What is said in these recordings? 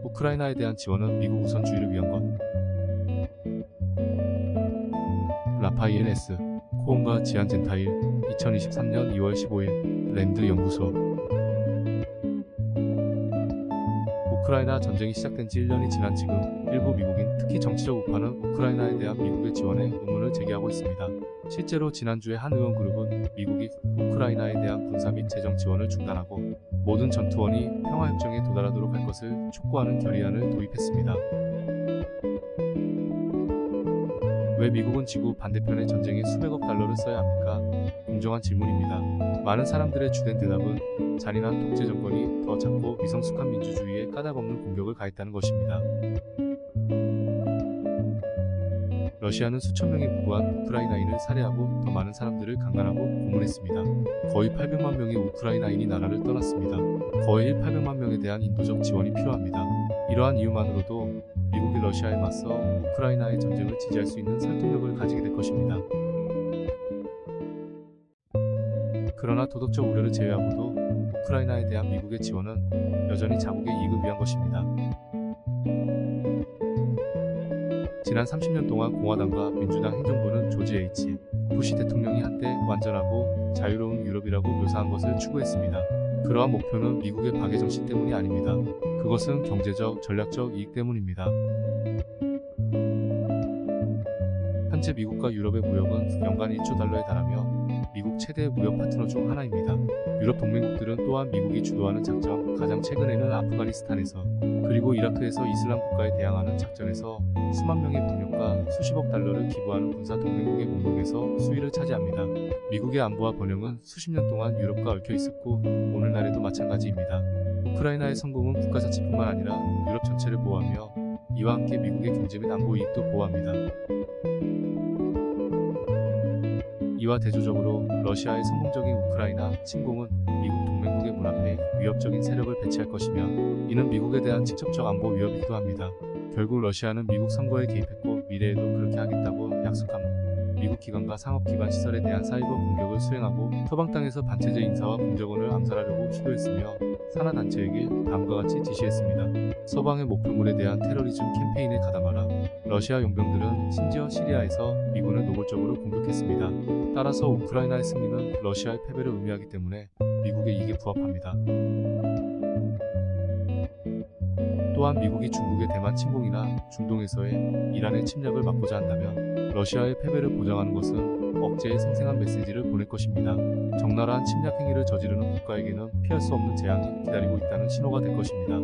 우크라이나에 대한 지원은 미국 우선주의를 위한 것. 라파이엘 S. 코온과 지안 젠타일 2023년 2월 15일 랜드 연구소. 우크라이나 전쟁이 시작된 지 1년이 지난 지금 일부 미국인, 특히 정치적 우파는 우크라이나에 대한 미국의 지원에 의문을 제기하고 있습니다. 실제로 지난주에 한 의원 그룹은 미국이 우크라이나에 대한 군사 및 재정 지원을 중단하고 모든 전투원이 평화협정에 도달하도록 할 것을 촉구하는 결의안을 도입했습니다. 왜 미국은 지구 반대편의 전쟁에 수백억 달러를 써야 합니까? 공정한 질문입니다. 많은 사람들의 주된 대답은 잔인한 독재 정권이 더 작고 미성숙한 민주주의에 까닭없는 공격을 가했다는 것입니다. 러시아는 수천 명이 무고한 우크라이나인을 살해하고 더 많은 사람들을 강간하고 고문했습니다. 거의 800만 명의 우크라이나인이 나라를 떠났습니다. 거의 800만 명에 대한 인도적 지원이 필요합니다. 이러한 이유만으로도 미국이 러시아에 맞서 우크라이나의 전쟁을 지지할 수 있는 설득력을 가지게 될 것입니다. 그러나 도덕적 우려를 제외하고도 우크라이나에 대한 미국의 지원은 여전히 자국의 이익을 위한 것입니다. 지난 30년 동안 공화당과 민주당 행정부는 조지 H. 부시 대통령이 한때 완전하고 자유로운 유럽이라고 묘사한 것을 추구했습니다. 그러한 목표는 미국의 박애 정신 때문이 아닙니다. 그것은 경제적, 전략적 이익 때문입니다. 현재 미국과 유럽의 무역은 연간 1조 달러에 달하며 미국 최대 무역 파트너 중 하나입니다. 유럽 동맹국들은 또한 미국이 주도하는 작전, 가장 최근에는 아프가니스탄에서 그리고 이라크에서 이슬람 국가에 대항하는 작전에서 수만 명의 병력과 수십억 달러를 기부하는 군사 동맹국의 목록에서 수위를 차지합니다. 미국의 안보와 번영은 수십 년 동안 유럽과 얽혀 있었고 오늘날에도 마찬가지입니다. 우크라이나의 성공은 국가 자체뿐만 아니라 유럽 전체를 보호하며 이와 함께 미국의 경제 및 안보 이익도 보호합니다. 이와 대조적으로 러시아의 성공적인 우크라이나 침공은 미국 동맹국의 문 앞에 위협적인 세력을 배치할 것이며 이는 미국에 대한 직접적 안보 위협이기도 합니다. 결국 러시아는 미국 선거에 개입했고 미래에도 그렇게 하겠다고 약속합니다. 미국 기관과 상업 기반 시설에 대한 사이버 공격을 수행하고 서방 땅에서 반체제 인사와 공작원을 암살하려고 시도했으며 산하 단체에게 다음과 같이 지시했습니다. 서방의 목표물에 대한 테러리즘 캠페인에 가담하라. 러시아 용병들은 심지어 시리아에서 미군을 노골적으로 공격했습니다. 따라서 우크라이나의 승리는 러시아의 패배를 의미하기 때문에 미국의 이익에 부합합니다. 또한 미국이 중국의 대만 침공이나 중동에서의 이란의 침략을 막고자 한다면 러시아의 패배를 보장하는 것은 억제의 생생한 메시지를 보낼 것입니다. 적나라한 침략 행위를 저지르는 국가에게는 피할 수 없는 재앙이 기다리고 있다는 신호가 될 것입니다.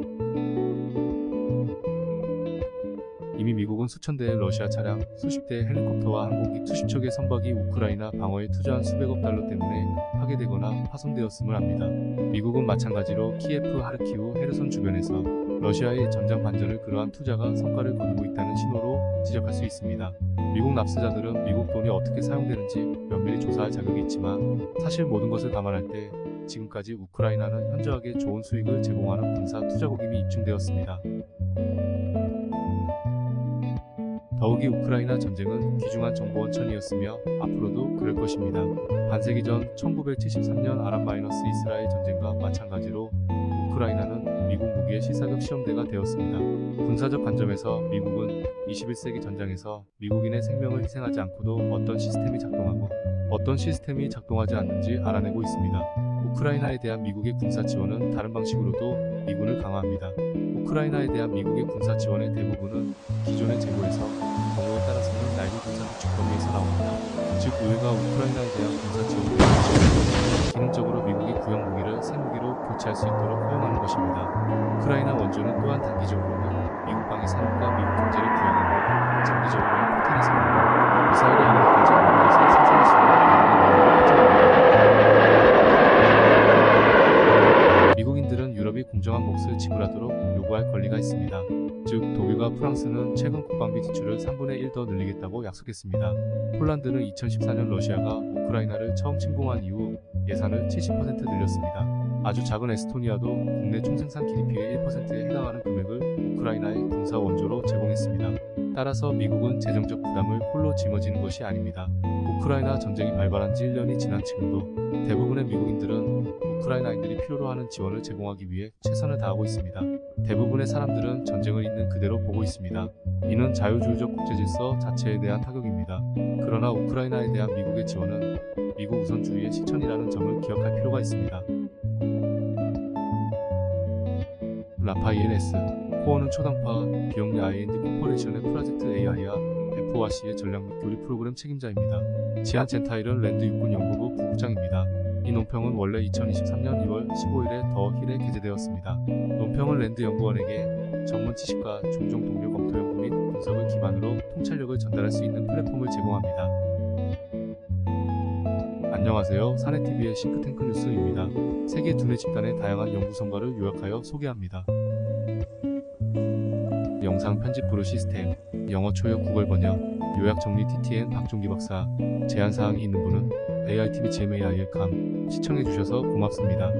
이미 미국은 수천 대의 러시아 차량, 수십 대의 헬리콥터와 항공기, 수십 척의 선박이 우크라이나 방어에 투자한 수백억 달러 때문에 파괴되거나 파손되었음을 압니다. 미국은 마찬가지로 키예프, 하르키우, 헤르손 주변에서 러시아의 전장 반전을 그러한 투자가 성과를 거두고 있다는 신호로 지적할 수 있습니다. 미국 납세자들은 미국 돈이 어떻게 사용되는지 면밀히 조사할 자격이 있지만 사실 모든 것을 감안할 때 지금까지 우크라이나는 현저하게 좋은 수익을 제공하는 군사 투자국임이 입증되었습니다. 더욱이 우크라이나 전쟁은 귀중한 정보 원천이었으며 앞으로도 그럴 것입니다. 반세기 전 1973년 아랍-이스라엘 전쟁과 마찬가지로 우크라이나는 미국 무기의 실사격 시험대가 되었습니다. 군사적 관점에서 미국은 21세기 전장에서 미국인의 생명을 희생하지 않고도 어떤 시스템이 작동하고 어떤 시스템이 작동하지 않는지 알아내고 있습니다. 우크라이나에 대한 미국의 군사 지원은 다른 방식으로도 미군을 강화합니다. 우크라이나에 대한 미국의 군사 지원의 대부분은 기존의 재고에서 경우에 따라서는 낡은 군사 구축 범위에서 나옵니다. 즉 의회가 우크라이나에 대한 군사 지원을 기능적으로 미국이 구형 무기를 새 무기로 교체할 수 있도록 허용하는 것입니다. 우크라이나 원조는 또한 단기적으로는 미국방위 산업과 미국 경제를 부양하고 장기적으로는 포탄의 성능과 미사일의 이익까지 연구해서 생산할 수 있는 미국인들은 유럽이 공정한 몫을 지불하도록 요구할 권리가 있습니다. 즉 독일과 프랑스는 최근 국방비 지출을 3분의 1 더 늘리겠다고 약속했습니다. 폴란드는 2014년 러시아가 우크라이나를 처음 침공한 이후 예산을 70% 늘렸습니다. 아주 작은 에스토니아도 국내 총생산 GDP의 1%에 해당하는 금액을 우크라이나의 군사 원조로 제공했습니다. 따라서 미국은 재정적 부담을 홀로 짊어지는 것이 아닙니다. 우크라이나 전쟁이 발발한 지 1년이 지난 지금도 대부분의 미국인들은 우크라이나인들이 필요로 하는 지원을 제공하기 위해 최선을 다하고 있습니다. 대부분의 사람들은 전쟁을 있는 그대로 보고 있습니다. 이는 자유주의적 국제질서 자체에 대한 타격입니다. 그러나 우크라이나에 대한 미국의 지원은 미국 우선주의의 실천이라는 점을 기억할 필요가 있습니다. 라파이엘 S. 코어는 초당파 비영리 I&D 코퍼레이션의 프로젝트 AI와 FORC의 전략 및 교류 프로그램 책임자입니다. 지안 젠타일은 랜드 육군 연구부 부국장입니다. 이 논평은 원래 2023년 2월 15일에 더 힐에 게재되었습니다. 논평은 랜드 연구원에게 전문 지식과 종종 동료 검토 연구 및 분석을 기반으로 통찰력을 전달할 수 있는 플랫폼을 제공합니다. 안녕하세요. 사내TV의 싱크탱크 뉴스입니다. 세계 두뇌 집단의 다양한 연구 성과를 요약하여 소개합니다. 영상 편집 브루 시스템, 영어 초역 구글 번역, 요약 정리 TTN 박종기 박사. 제안사항이 있는 분은 AITV GMAIL 감 시청해주셔서 고맙습니다.